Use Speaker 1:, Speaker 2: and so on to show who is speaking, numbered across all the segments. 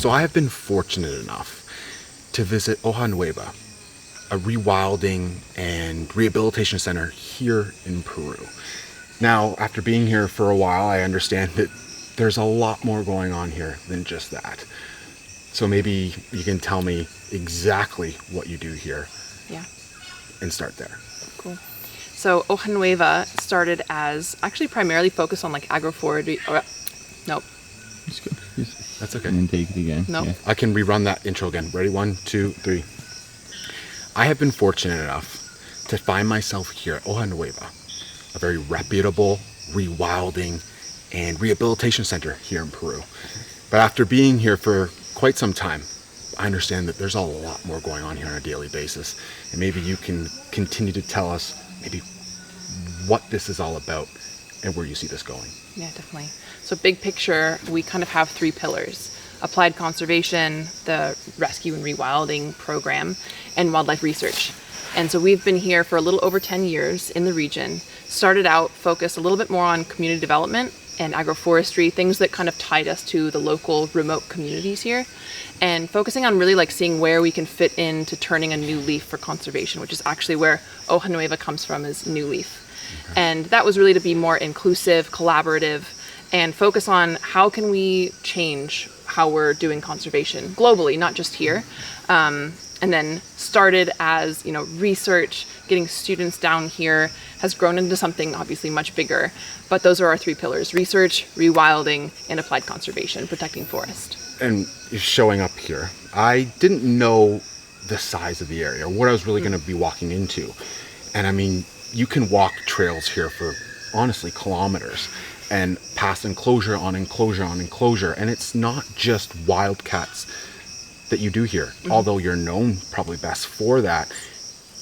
Speaker 1: So I have been fortunate enough to visit Hoja Nueva, a rewilding and rehabilitation center here in Peru. Now, after being here for a while, I understand that there's a lot more going on here than just that. So maybe you can tell me exactly what you do here.
Speaker 2: Yeah.
Speaker 1: And start there.
Speaker 2: Cool. So Hoja Nueva started as actually primarily focused on like agroforestry. Nope.
Speaker 3: It's good.
Speaker 1: That's okay.
Speaker 3: And then take it again.
Speaker 2: Nope.
Speaker 3: Yeah.
Speaker 1: I can rerun that intro again. Ready? 1, 2, 3. I have been fortunate enough to find myself here at Hoja Nueva, a very reputable rewilding and rehabilitation center here in Peru. But after being here for quite some time, I understand that there's a lot more going on here on a daily basis. And maybe you can continue to tell us maybe what this is all about and where you see this going.
Speaker 2: Yeah, definitely. So big picture, we kind of have 3 pillars: applied conservation, the rescue and rewilding program, and wildlife research. And so we've been here for a little over 10 years in the region. Started out focused a little bit more on community development and agroforestry, things that kind of tied us to the local remote communities here, and focusing on really like seeing where we can fit into turning a new leaf for conservation, which is actually where Hoja Nueva comes from, is new leaf. Okay. And that was really to be more inclusive, collaborative, and focus on how can we change how we're doing conservation globally, not just here. And then started as, research, getting students down here, has grown into something obviously much bigger. But those are our 3 pillars: research, rewilding, and applied conservation, protecting forest.
Speaker 1: And showing up here, I didn't know the size of the area, or what I was really going to be walking into. And I mean, you can walk trails here for honestly kilometers and pass enclosure on enclosure on enclosure. And it's not just wildcats that you do here. Although you're known probably best for that,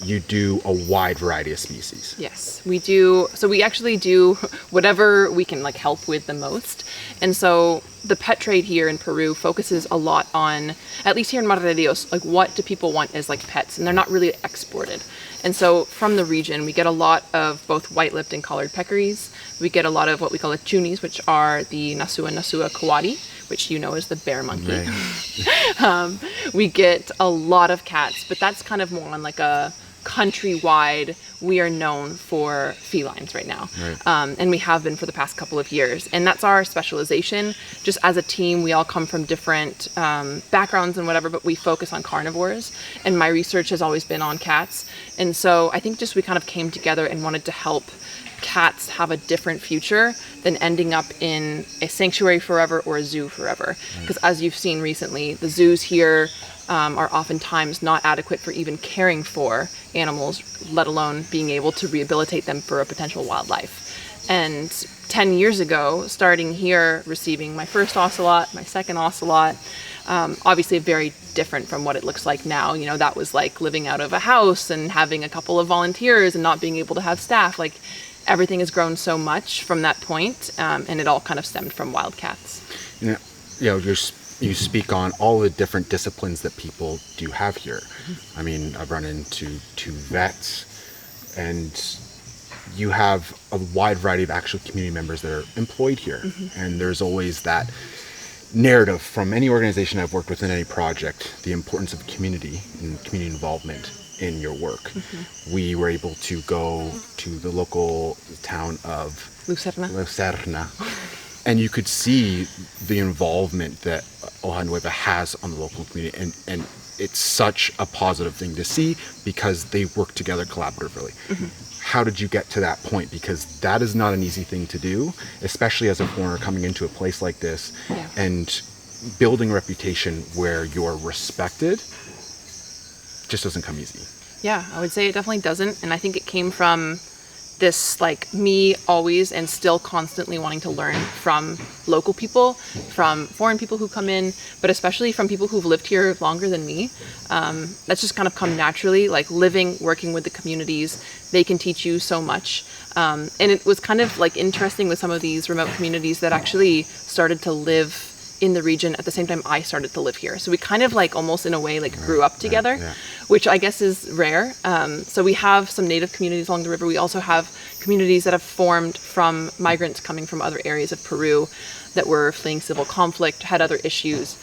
Speaker 1: you do a wide variety of species.
Speaker 2: Yes, we do. So we actually do whatever we can like help with the most. And so the pet trade here in Peru focuses a lot on, at least here in Madre de Dios, like what do people want as like pets, and they're not really exported. And so from the region, we get a lot of both white-lipped and collared peccaries. We get a lot of what we call chunis, which are the Nasua coati, which you know is the bear monkey. Right. We get a lot of cats, but that's kind of more on like a countrywide. We are known for felines right now. Right. And we have been for the past couple of years. And that's our specialization. Just as a team, we all come from different backgrounds and whatever, but we focus on carnivores. And my research has always been on cats. And so I think just we kind of came together and wanted to help cats have a different future than ending up in a sanctuary forever or a zoo forever. Because as you've seen recently, the zoos here are oftentimes not adequate for even caring for animals, let alone being able to rehabilitate them for a potential wildlife. And 10 years ago, starting here, receiving my first ocelot, my second ocelot, obviously very different from what it looks like now. That was like living out of a house and having a couple of volunteers and not being able to have staff. Like, everything has grown so much from that point, and it all kind of stemmed from wildcats.
Speaker 1: You speak on all the different disciplines that people do have here. I mean, I've run into 2 vets, and you have a wide variety of actual community members that are employed here. And there's always that narrative from any organization I've worked with in any project, the importance of community and community involvement in your work. We were able to go to the local town of Lucerna, and you could see the involvement that Hoja Nueva has on the local community, and it's such a positive thing to see because they work together collaboratively. How did you get to that point? Because that is not an easy thing to do, especially as a foreigner coming into a place like this. And building a reputation where you're respected just doesn't come easy.
Speaker 2: Yeah, I would say it definitely doesn't. And I think it came from this, like, me always and still constantly wanting to learn from local people, from foreign people who come in, but especially from people who've lived here longer than me. That's just kind of come naturally, like living, working with the communities. They can teach you so much. And it was kind of like interesting with some of these remote communities that actually started to live in the region at the same time I started to live here. So we kind of like almost in a way like grew up together, which I guess is rare. So we have some native communities along the river. We also have communities that have formed from migrants coming from other areas of Peru that were fleeing civil conflict, had other issues.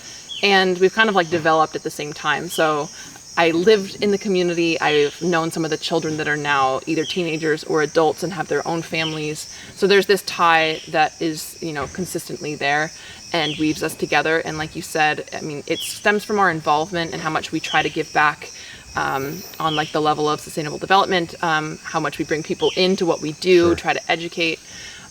Speaker 2: and we've kind of like developed at the same time. So I lived in the community. I've known some of the children that are now either teenagers or adults and have their own families. So there's this tie that is, consistently there and weaves us together. And like you said, I mean, it stems from our involvement and how much we try to give back on like the level of sustainable development, how much we bring people into what we do,
Speaker 1: Sure.
Speaker 2: try to educate.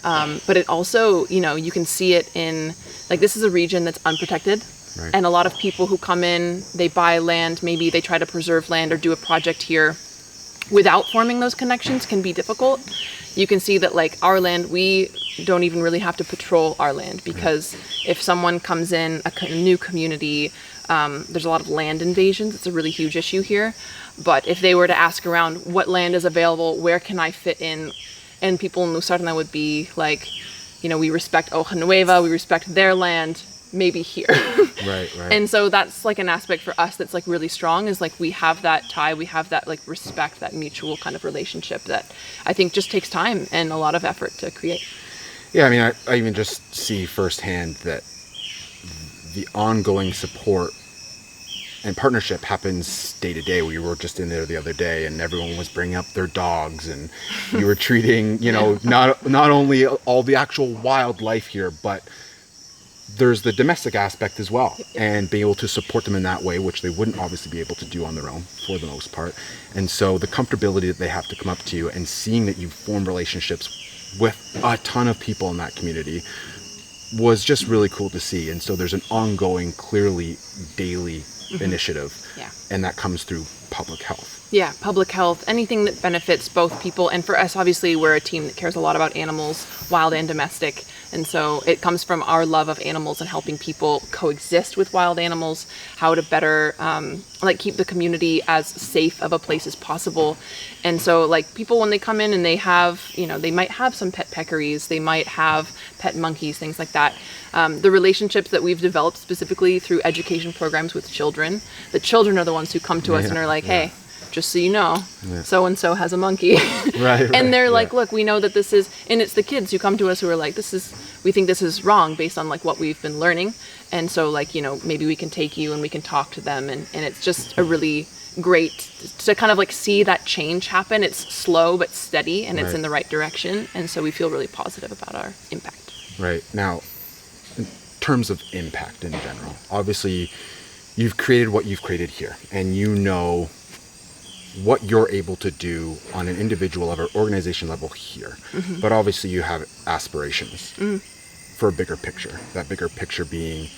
Speaker 2: But it also, you can see it in, like, this is a region that's unprotected.
Speaker 1: Right.
Speaker 2: And a lot of people who come in, they buy land, maybe they try to preserve land or do a project here without forming those connections can be difficult. You can see that, like, our land, we don't even really have to patrol our land, because if someone comes in, a new community, there's a lot of land invasions. It's a really huge issue here. But if they were to ask around what land is available, where can I fit in, and people in Lusarna would be like, we respect Hoja Nueva, we respect their land, maybe here.
Speaker 1: Right.
Speaker 2: And so that's like an aspect for us that's like really strong, is like we have that tie, we have that like respect, that mutual kind of relationship that I think just takes time and a lot of effort to create.
Speaker 1: Yeah, I mean, I even just see firsthand that the ongoing support and partnership happens day to day. We were just in there the other day and everyone was bringing up their dogs, and you were treating, not only all the actual wildlife here, but there's the domestic aspect as well, and being able to support them in that way, which they wouldn't obviously be able to do on their own for the most part. And so the comfortability that they have to come up to you and seeing that you form relationships with a ton of people in that community was just really cool to see. And so there's an ongoing, clearly daily initiative, and that comes through public health.
Speaker 2: Yeah, public health, anything that benefits both people. And for us, obviously, we're a team that cares a lot about animals, wild and domestic. And so it comes from our love of animals and helping people coexist with wild animals, how to better keep the community as safe of a place as possible. And so like people, when they come in and they have, they might have some pet peccaries, they might have pet monkeys, things like that. The relationships that we've developed specifically through education programs with children, the children are the ones who come to us and are like, hey, just so you know, so-and-so has a monkey.
Speaker 1: Right.
Speaker 2: And they're like, look, we know that this is, and it's the kids who come to us who are like, we think this is wrong based on like what we've been learning. And so like, maybe we can take you and we can talk to them. And it's just a really great to kind of like see that change happen. It's slow but steady, and it's in the right direction. And so we feel really positive about our impact.
Speaker 1: Right. Now, in terms of impact in general, obviously you've created what you've created here, and what you're able to do on an individual level, organization level here. But obviously you have aspirations for a bigger picture, that bigger picture being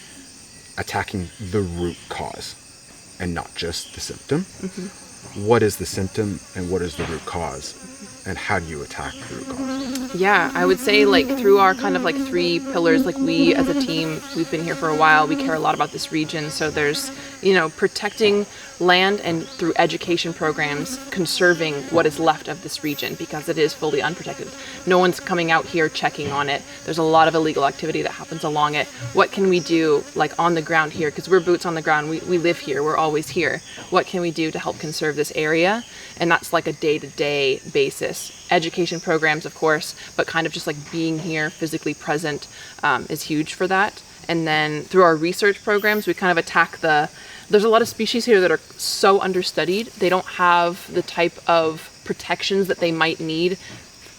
Speaker 1: attacking the root cause and not just the symptom. What is the symptom and what is the root cause? And how do you attack the root cause?
Speaker 2: Yeah, I would say like through our kind of like 3 pillars, like we as a team, we've been here for a while, we care a lot about this region. So there's, protecting land, and through education programs, conserving what is left of this region, because it is fully unprotected. No one's coming out here checking on it. There's a lot of illegal activity that happens along it. What can we do like on the ground here? Because we're boots on the ground. We live here. We're always here. What can we do to help conserve this area? And that's like a day-to-day basis. Education programs, of course, but kind of just like being here, physically present, is huge for that. And then through our research programs, we kind of attack there's a lot of species here that are so understudied. They don't have the type of protections that they might need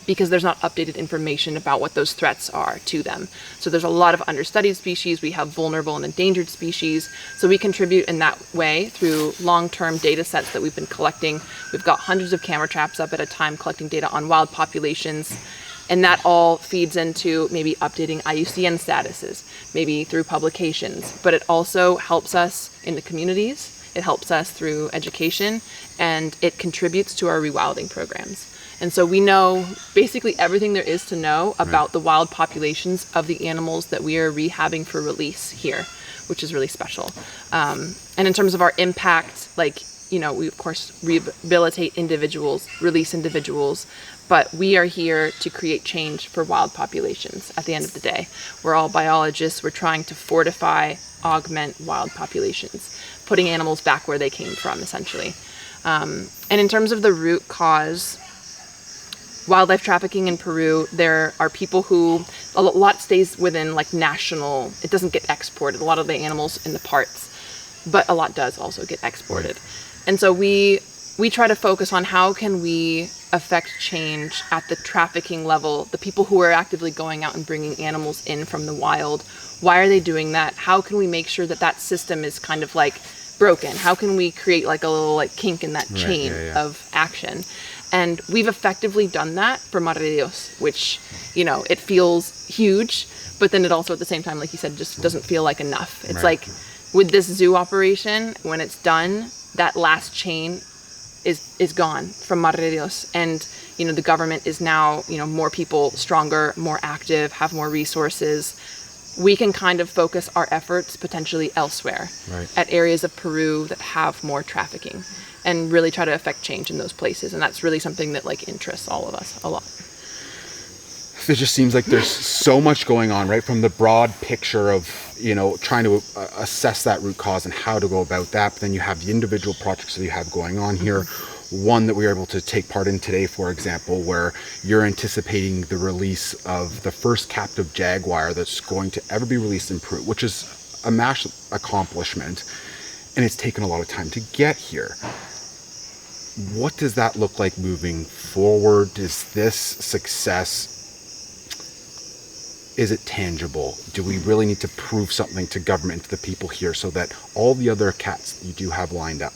Speaker 2: because there's not updated information about what those threats are to them. So there's a lot of understudied species. We have vulnerable and endangered species. So we contribute in that way through long-term data sets that we've been collecting. We've got hundreds of camera traps up at a time collecting data on wild populations. And that all feeds into maybe updating IUCN statuses, maybe through publications. But it also helps us in the communities. It helps us through education, and it contributes to our rewilding programs. And so we know basically everything there is to know about the wild populations of the animals that we are rehabbing for release here, which is really special. And in terms of our impact, we of course rehabilitate individuals, release individuals, but we are here to create change for wild populations at the end of the day. We're all biologists. We're trying to fortify, augment wild populations, putting animals back where they came from, essentially. And in terms of the root cause, wildlife trafficking in Peru, there are people who, a lot stays within like national, it doesn't get exported, a lot of the animals in the parts, but a lot does also get exported. And so we try to focus on how can we affect change at the trafficking level, the people who are actively going out and bringing animals in from the wild. Why are they doing that? How can we make sure that that system is kind of like broken? How can we create like a little like kink in that chain of action? And we've effectively done that for Madre de Dios, which, you know, it feels huge, but then it also at the same time, like you said, just doesn't feel like enough. It's like with this zoo operation, when it's done, that last chain is gone from Madre de Dios. And, you know, the government is now, you know, more people, stronger, more active, have more resources. We can kind of focus our efforts potentially elsewhere at areas of Peru that have more trafficking and really try to affect change in those places. And that's really something that like interests all of us a lot.
Speaker 1: It just seems like there's so much going on, right? From the broad picture of, you know, trying to assess that root cause and how to go about that. But then you have the individual projects that you have going on here. One that we were able to take part in today, for example, where you're anticipating the release of the first captive jaguar that's going to ever be released in Peru, which is a massive accomplishment. And it's taken a lot of time to get here. What does that look like moving forward? Is this success, is it tangible? Do we really need to prove something to government, to the people here, so that all the other cats that you do have lined up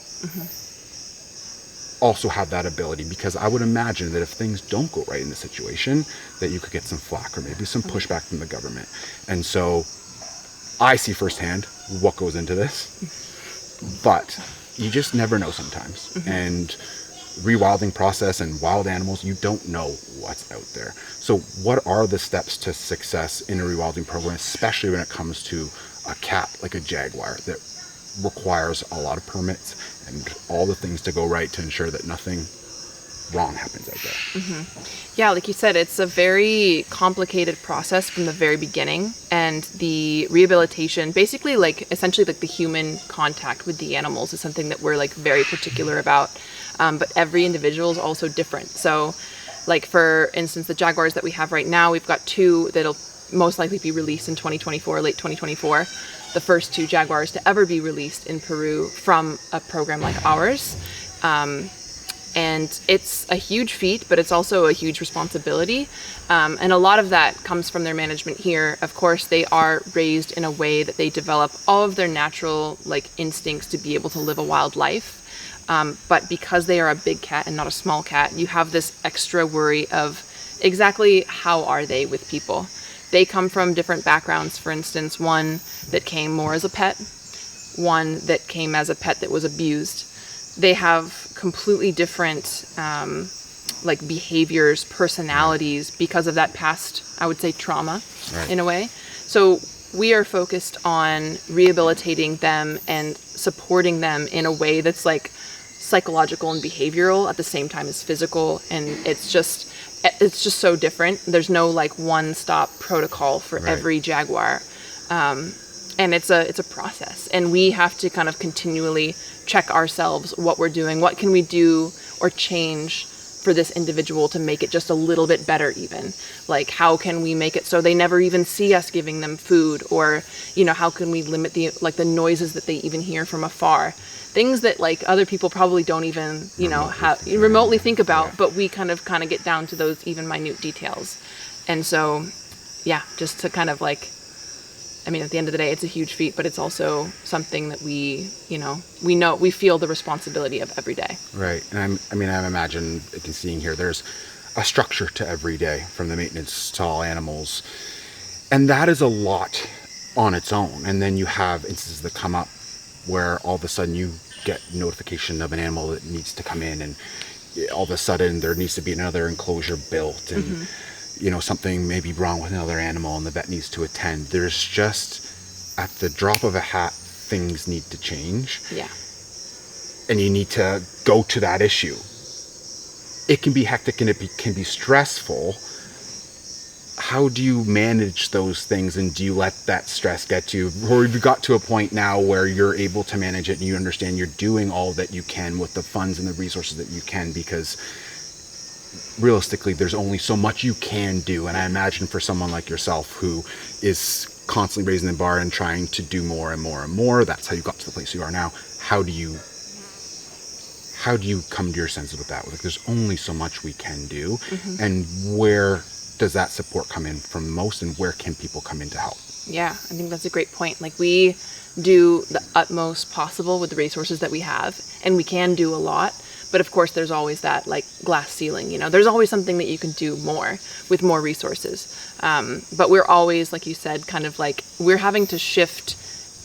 Speaker 1: also have that ability? Because I would imagine that if things don't go right in the situation, that you could get some flack or maybe some pushback from the government. And so I see firsthand what goes into this, but you just never know sometimes. And rewilding process and wild animals, you don't know what's out there. So what are the steps to success in a rewilding program, especially when it comes to a cat like a jaguar that requires a lot of permits and all the things to go right to ensure that nothing wrong happens out there?
Speaker 2: Yeah, like you said, it's a very complicated process from the very beginning. And the rehabilitation, basically like essentially like the human contact with the animals is something that we're like very particular about. But every individual is also different. So like for instance, the jaguars that we have right now, we've got 2 that'll most likely be released in 2024, late 2024. The first 2 jaguars to ever be released in Peru from a program like ours. And it's a huge feat, but it's also a huge responsibility. And a lot of that comes from their management here. Of course, they are raised in a way that they develop all of their natural like instincts to be able to live a wild life. But because they are a big cat and not a small cat, you have this extra worry of exactly how are they with people. They come from different backgrounds. For instance, one that came more as a pet, one that came as a pet that was abused. They have completely different like behaviors, personalities because of that past, I would say, trauma in a way. So we are focused on rehabilitating them and supporting them in a way that's like psychological and behavioral at the same time as physical. And it's just so different. There's no like one-stop protocol for every jaguar. And it's a process, and we have to kind of continually check ourselves, what we're doing, what can we do or change for this individual to make it just a little bit better even. Like how can we make it so they never even see us giving them food, or, you know, how can we limit the noises that they even hear from afar. Things that like other people probably don't even, you know, remotely think about, but we kind of get down to those even minute details. And so, yeah, just to kind of like, I mean, at the end of the day, it's a huge feat, but it's also something that we feel the responsibility of every day.
Speaker 1: Right. And I imagine seeing here, there's a structure to every day, from the maintenance to all animals. And that is a lot on its own. And then you have instances that come up where all of a sudden you get notification of an animal that needs to come in, and all of a sudden there needs to be another enclosure built, and you know, something may be wrong with another animal and the vet needs to attend. There's just, at the drop of a hat, things need to change.
Speaker 2: Yeah.
Speaker 1: And you need to go to that issue. It can be hectic and it can be stressful. How do you manage those things, and do you let that stress get to you? Or have you got to a point now where you're able to manage it and you understand you're doing all that you can with the funds and the resources that you can, because realistically, there's only so much you can do. And I imagine for someone like yourself who is constantly raising the bar and trying to do more and more and more, that's how you got to the place you are now. How do you come to your senses with that? Like, there's only so much we can do, and where does that support come in from most, and where can people come in to help?
Speaker 2: Yeah, I think that's a great point. Like, we do the utmost possible with the resources that we have, and we can do a lot. But of course, there's always that like glass ceiling, you know, there's always something that you can do more with more resources. But we're always, like you said, kind of like we're having to shift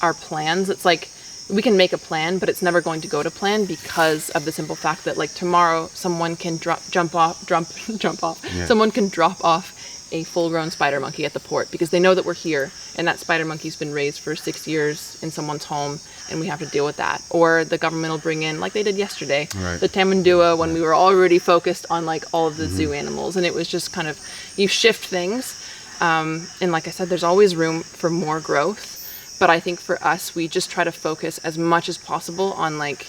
Speaker 2: our plans. It's like we can make a plan, but it's never going to go to plan because of the simple fact that like tomorrow someone can jump off. Yeah. Someone can drop off a full-grown spider monkey at the port because they know that we're here and that spider monkey's been raised for 6 years in someone's home and we have to deal with that. Or the government will bring in, like they did yesterday, the tamandua when we were already focused on like all of the zoo animals, and it was just kind of, you shift things. And like I said, there's always room for more growth. But I think for us, we just try to focus as much as possible on like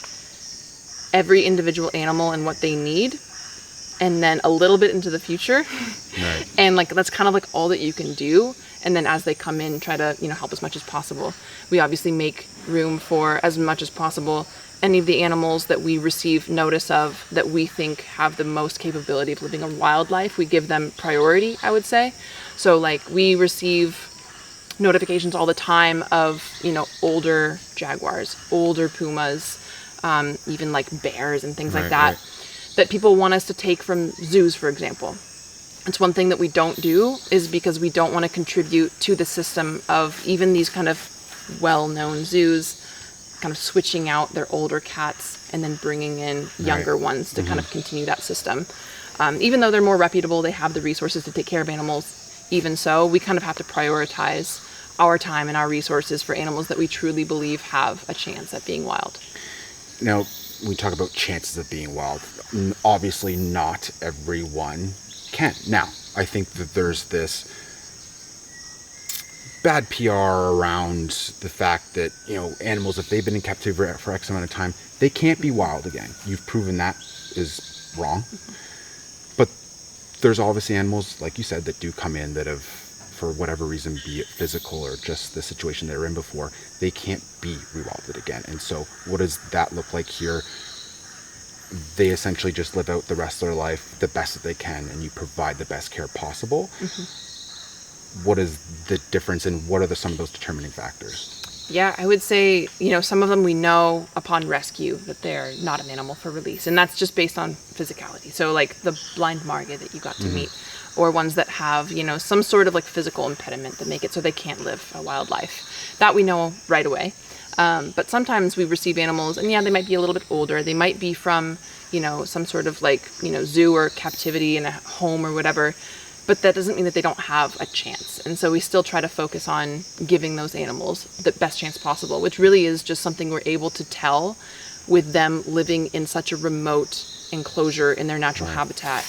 Speaker 2: every individual animal and what they need, and then a little bit into the future. Right. And like that's kind of like all that you can do. And then as they come in, try to, you know, help as much as possible. We obviously make room for as much as possible any of the animals that we receive notice of that we think have the most capability of living a wildlife. We give them priority, I would say. So like we receive notifications all the time of, you know, older jaguars, older pumas, even like bears and things like that, that people want us to take from zoos, for example. It's one thing that we don't do is because we don't want to contribute to the system of even these kind of well-known zoos kind of switching out their older cats and then bringing in younger ones to kind of continue that system. Even though they're more reputable, they have the resources to take care of animals. Even so, we kind of have to prioritize our time and our resources for animals that we truly believe have a chance at being wild.
Speaker 1: Now, we talk about chances of being wild. Obviously, not everyone can. Now, I think that there's this bad PR around the fact that, you know, animals, if they've been in captivity for X amount of time, they can't be wild again. You've proven that is wrong. But there's obviously animals, like you said, that do come in that have, for whatever reason, be it physical or just the situation they were in before, they can't be rewilded again. And so what does that look like here? They essentially just live out the rest of their life the best that they can, and you provide the best care possible. What is the difference, and what are some of those determining factors?
Speaker 2: Yeah, I would say, you know, some of them we know upon rescue that they're not an animal for release, and that's just based on physicality. So like the blind marga that you got to meet, or ones that have, you know, some sort of like physical impediment that make it so they can't live a wild life. That we know right away. But sometimes we receive animals, and yeah, they might be a little bit older. They might be from, you know, some sort of like, you know, zoo or captivity in a home or whatever. But that doesn't mean that they don't have a chance. And so we still try to focus on giving those animals the best chance possible, which really is just something we're able to tell with them living in such a remote enclosure in their natural habitat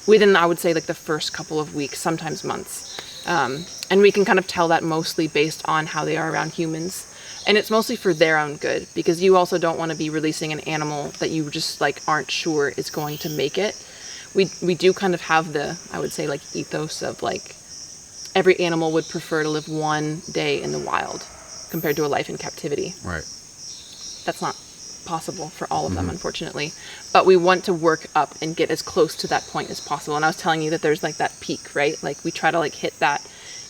Speaker 2: within, I would say, like the first couple of weeks, sometimes months. And we can kind of tell that mostly based on how they are around humans. And it's mostly for their own good, because you also don't want to be releasing an animal that you just like aren't sure is going to make it. We do kind of have the, I would say, like ethos of like every animal would prefer to live one day in the wild compared to a life in captivity.
Speaker 1: Right.
Speaker 2: That's not possible for all of them, unfortunately. But we want to work up and get as close to that point as possible. And I was telling you that there's like that peak, right? Like we try to like hit that.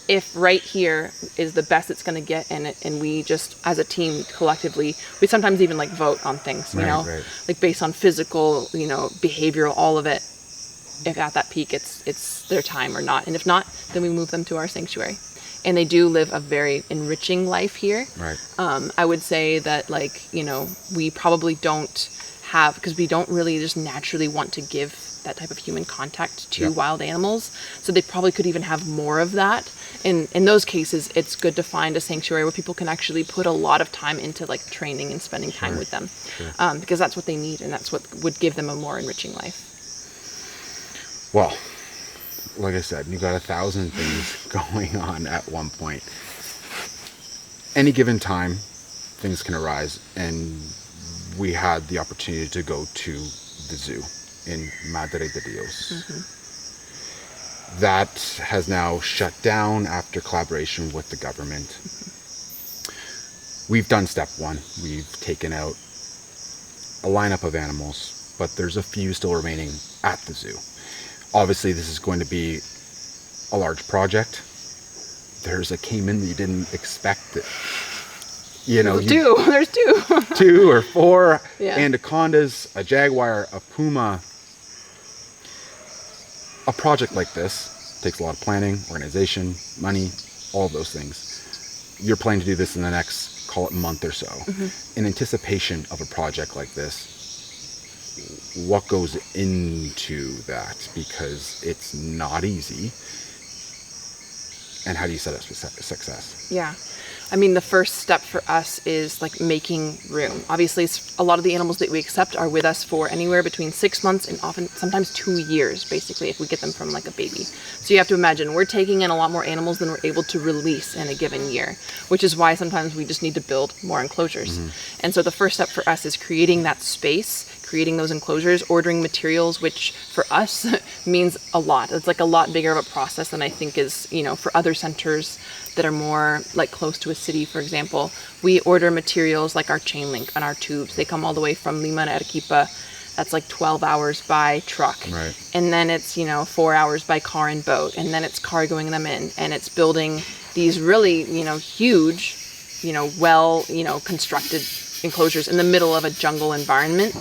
Speaker 2: If right here is the best it's going to get, and we just as a team collectively, we sometimes even like vote on things, you know, like based on physical, you know, behavioral, all of it. If at that peak it's their time or not, and if not, then we move them to our sanctuary. And they do live a very enriching life here.
Speaker 1: Right.
Speaker 2: I would say that, like, you know, we probably don't have, because we don't really just naturally want to give that type of human contact to wild animals. So they probably could even have more of that. In those cases, it's good to find a sanctuary where people can actually put a lot of time into like training and spending time with them, because that's what they need, and that's what would give them a more enriching life.
Speaker 1: Well, like I said, you got 1,000 things going on at one point. Any given time, things can arise, and we had the opportunity to go to the zoo. in Madre de Dios. That has now shut down after collaboration with the government. We've done step one. We've taken out a lineup of animals, but there's a few still remaining at the zoo. Obviously, this is going to be a large project. There's a caiman that you didn't expect.
Speaker 2: There's two.
Speaker 1: 2 or 4
Speaker 2: Yeah.
Speaker 1: anacondas, a jaguar, a puma. A project like this takes a lot of planning, organization, money, all of those things. You're planning to do this in the next, call it, month or so. In anticipation of a project like this, what goes into that? Because it's not easy. And how do you set up success?
Speaker 2: Yeah. I mean, the first step for us is like making room. Obviously, a lot of the animals that we accept are with us for anywhere between 6 months and often sometimes 2 years, basically, if we get them from like a baby. So you have to imagine we're taking in a lot more animals than we're able to release in a given year, which is why sometimes we just need to build more enclosures. And so the first step for us is creating that space, creating those enclosures, ordering materials, which for us means a lot. It's like a lot bigger of a process than I think is, for other centers that are more like close to a city, for example. We order materials like our chain link and our tubes. They come all the way from Lima and Arequipa. That's like 12 hours by truck.
Speaker 1: Right.
Speaker 2: And then it's, 4 hours by car and boat. And then it's cargoing them in. And it's building these really, huge, constructed enclosures in the middle of a jungle environment.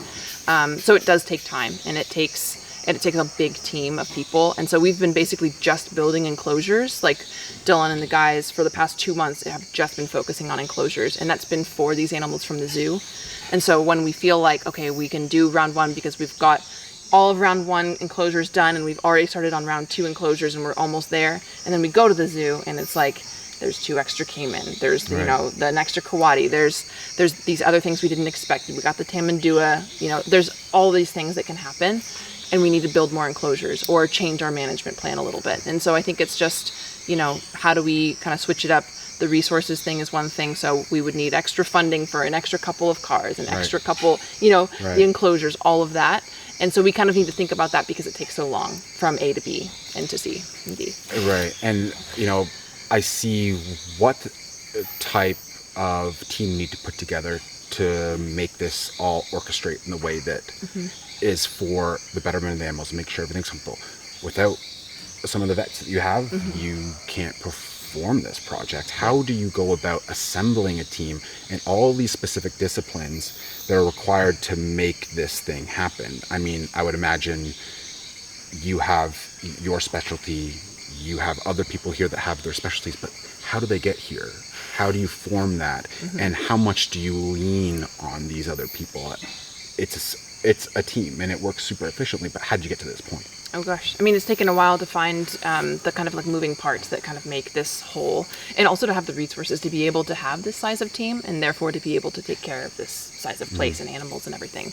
Speaker 2: So it does take time, and it takes a big team of people. And so we've been basically just building enclosures. Like Dylan and the guys for the past 2 months have just been focusing on enclosures, and that's been for these animals from the zoo. And so when we feel like, okay, we can do round 1 because we've got all of round 1 enclosures done, and we've already started on round 2 enclosures, and we're almost there. And then we go to the zoo, and it's like, there's 2 extra caiman. There's, an extra coati. There's these other things we didn't expect. We got the tamandua. There's all these things that can happen, and we need to build more enclosures or change our management plan a little bit. And so I think it's just, how do we kind of switch it up? The resources thing is one thing. So we would need extra funding for an extra couple of cars, an extra couple, the enclosures, all of that. And so we kind of need to think about that because it takes so long from A to B and to C and D.
Speaker 1: Right. And, I see what type of team you need to put together to make this all orchestrate in the way that is for the betterment of the animals, make sure everything's simple. Without some of the vets that you have, you can't perform this project. How do you go about assembling a team and all these specific disciplines that are required to make this thing happen? I mean, I would imagine you have your specialty, you have other people here that have their specialties, but how do they get here? How do you form that? And how much do you lean on these other people? It's a team, and it works super efficiently, but how did you get to this point?
Speaker 2: Oh gosh. I mean, it's taken a while to find the kind of like moving parts that kind of make this whole, and also to have the resources to be able to have this size of team, and therefore to be able to take care of this size of place and animals and everything.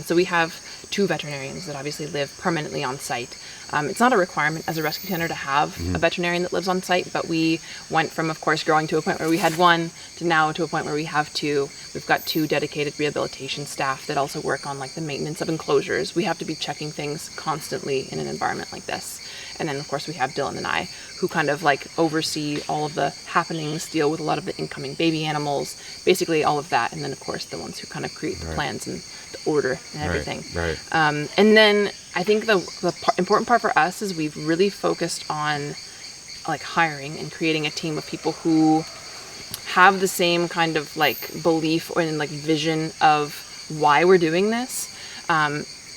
Speaker 2: So we have 2 veterinarians that obviously live permanently on site. It's not a requirement as a rescue center to have a veterinarian that lives on site, but we went from, of course, growing to a point where we had 1 to now to a point where we have 2. We've got 2 dedicated rehabilitation staff that also work on like the maintenance of enclosures. We have to be checking things constantly in an environment like this. And then, of course, we have Dylan and I who kind of like oversee all of the happenings, deal with a lot of the incoming baby animals, basically all of that. And then, of course, the ones who kind of create the plans and the order and everything.
Speaker 1: Right.
Speaker 2: And then I think the important part for us is we've really focused on like hiring and creating a team of people who have the same kind of like belief and like vision of why we're doing this.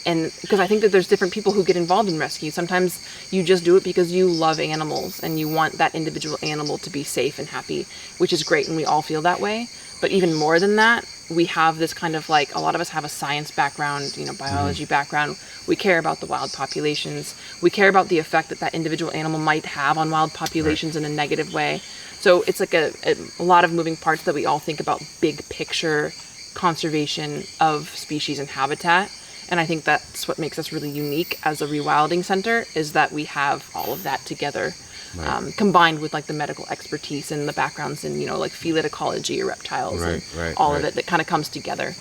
Speaker 2: And because I think that there's different people who get involved in rescue. Sometimes you just do it because you love animals and you want that individual animal to be safe and happy, which is great, and we all feel that way. But even more than that, we have this kind of like, a lot of us have a science background, biology background. We care about the wild populations. We care about the effect that that individual animal might have on wild populations in a negative way. So it's like a lot of moving parts that we all think about big picture conservation of species and habitat. And I think that's what makes us really unique as a rewilding center, is that we have all of that together, combined with like the medical expertise and the backgrounds in, like felid ecology or reptiles and all of it that kind of comes together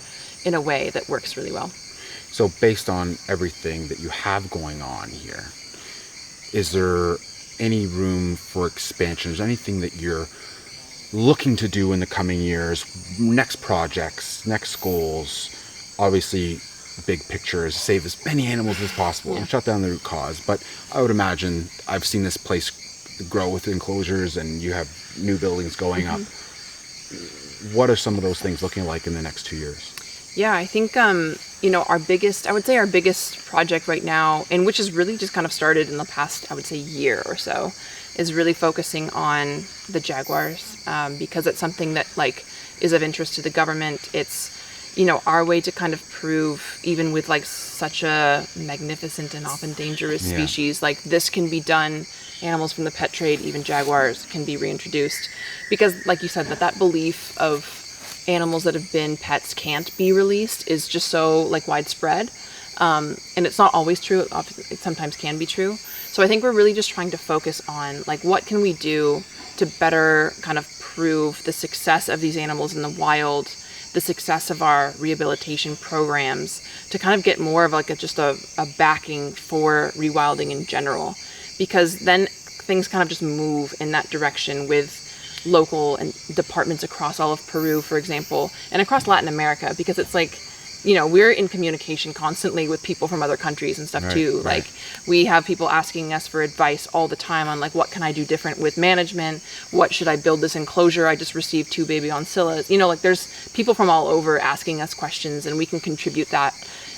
Speaker 2: in a way that works really well.
Speaker 1: So based on everything that you have going on here, is there any room for expansion? Is there anything that you're looking to do in the coming years, next projects, next goals? Obviously, the big picture is save as many animals as possible and shut down the root cause. But I would imagine, I've seen this place grow with enclosures and you have new buildings going up. What are some of those things looking like in the next 2 years?
Speaker 2: Yeah, I think, I would say our biggest project right now, and which has really just kind of started in the past, I would say, year or so, is really focusing on the jaguars, because it's something that is of interest to the government. It's, our way to kind of prove, even with such a magnificent and often dangerous species, this can be done. Animals from the pet trade, even jaguars, can be reintroduced, because like you said, that belief of animals that have been pets can't be released is just so widespread, and it's not always true. It sometimes can be true. So I think we're really just trying to focus on what can we do to better kind of prove the success of these animals in the wild, the success of our rehabilitation programs, to kind of get more of just a backing for rewilding in general, because then things kind of just move in that direction with local and departments across all of Peru, for example, and across Latin America, because it's we're in communication constantly with people from other countries and stuff too.
Speaker 1: Right.
Speaker 2: We have people asking us for advice all the time on what can I do different with management? What should I build this enclosure? I just received 2 baby oncillas. There's people from all over asking us questions, and we can contribute that.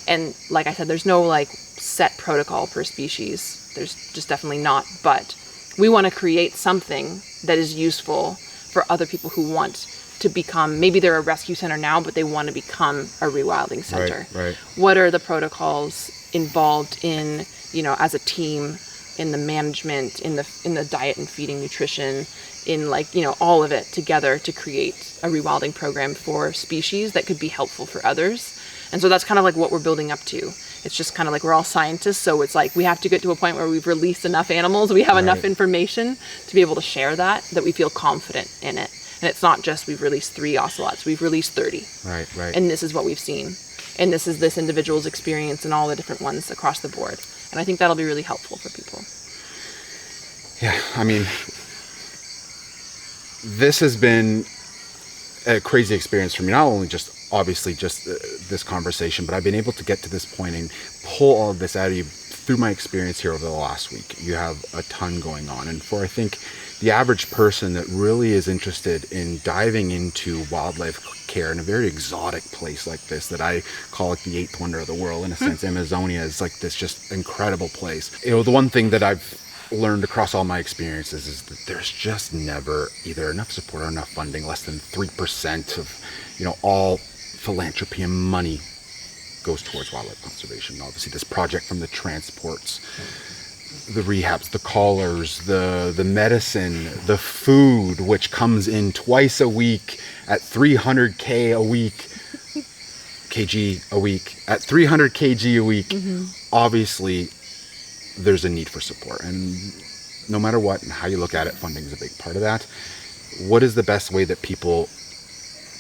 Speaker 2: And like I said, there's no set protocol per species. There's just definitely not, but we want to create something that is useful for other people who want to become, maybe they're a rescue center now, but they want to become a rewilding center.
Speaker 1: Right.
Speaker 2: What are the protocols involved in, as a team, in the management, in the diet and feeding, nutrition, in all of it together to create a rewilding program for species that could be helpful for others. And so that's kind of what we're building up to. It's just kind of we're all scientists, so it's we have to get to a point where we've released enough animals, we have enough information to be able to share that we feel confident in it. And it's not just we've released 3 ocelots, we've released 30.
Speaker 1: Right.
Speaker 2: And this is what we've seen. And this is this individual's experience and all the different ones across the board. And I think that'll be really helpful for people.
Speaker 1: Yeah, I mean, this has been a crazy experience for me, not only just this conversation, but I've been able to get to this point and pull all of this out of you through my experience here over the last week. You have a ton going on, and for I think the average person that really is interested in diving into wildlife care in a very exotic place like this, that I call it the 8th wonder of the world in a sense. Amazonia is this just incredible place. The one thing that I've learned across all my experiences is that there's just never either enough support or enough funding. Less than 3% of all philanthropy and money goes towards wildlife conservation. Obviously this project, from the transports, the rehabs, the collars, the medicine, the food, which comes in twice a week at 300 kg a week, at 300 kg a week. Obviously there's a need for support, and no matter what and how you look at it, funding is a big part of that. What is the best way that people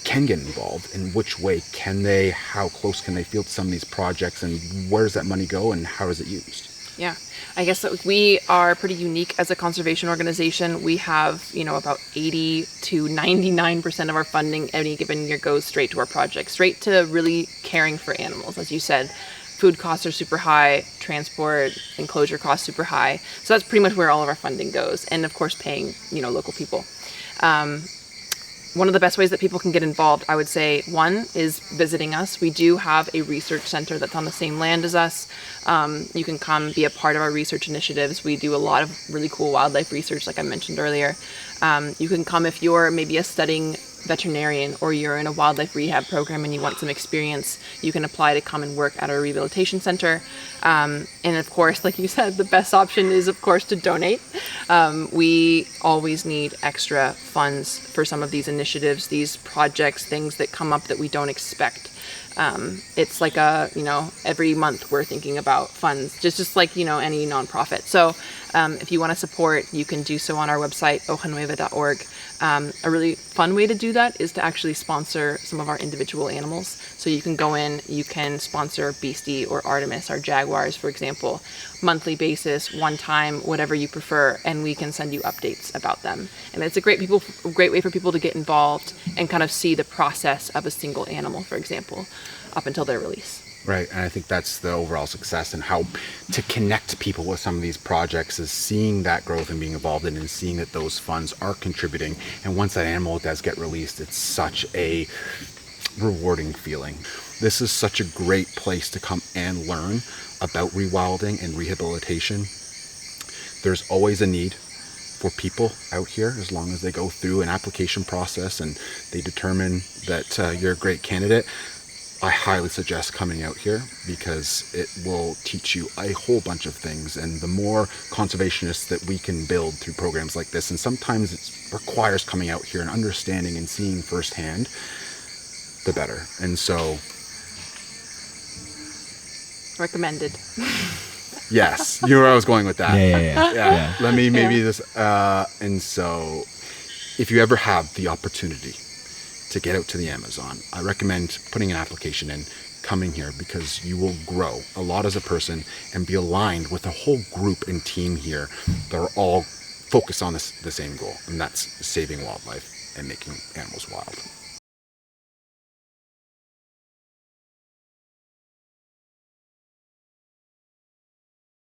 Speaker 1: can get involved? In which way can they, how close can they feel to some of these projects, and where does that money go and how is it used?
Speaker 2: Yeah, I guess that we are pretty unique as a conservation organization. We have, about 80 to 99% of our funding any given year goes straight to our projects, straight to really caring for animals. As you said, food costs are super high, transport, enclosure costs super high. So that's pretty much where all of our funding goes. And of course, paying, local people. One of the best ways that people can get involved, I would say, one is visiting us. We do have a research center that's on the same land as us. You can come be a part of our research initiatives. We do a lot of really cool wildlife research, like I mentioned earlier. You can come if you're maybe a studying veterinarian or you're in a wildlife rehab program and you want some experience. You can apply to come and work at our rehabilitation center. And of course, like you said, the best option is, of course, to donate. We always need extra funds for some of these initiatives, these projects, things that come up that we don't expect. It's like a, every month we're thinking about funds, just like, any nonprofit. So if you want to support, you can do so on our website, hojanueva.org. A really fun way to do that is to actually sponsor some of our individual animals. So you can go in, you can sponsor Beastie or Artemis, our jaguars, for example, monthly basis, one time, whatever you prefer, and we can send you updates about them. And it's a great way for people to get involved and kind of see the process of a single animal, for example, up until their release.
Speaker 1: Right, and I think that's the overall success, and how to connect people with some of these projects is seeing that growth and being involved in, and seeing that those funds are contributing. And once that animal does get released, it's such a rewarding feeling. This is such a great place to come and learn about rewilding and rehabilitation. There's always a need for people out here, as long as they go through an application process and they determine that you're a great candidate. I highly suggest coming out here, because it will teach you a whole bunch of things. And the more conservationists that we can build through programs like this, and sometimes it requires coming out here and understanding and seeing firsthand, the better. And so,
Speaker 2: recommended.
Speaker 1: Yes, you know where I was going with that.
Speaker 3: Yeah.
Speaker 1: Let me maybe this. And so, if you ever have the opportunity to get out to the Amazon, I recommend putting an application in, coming here, because you will grow a lot as a person and be aligned with a whole group and team here that are all focused on the same goal, and that's saving wildlife and making animals wild.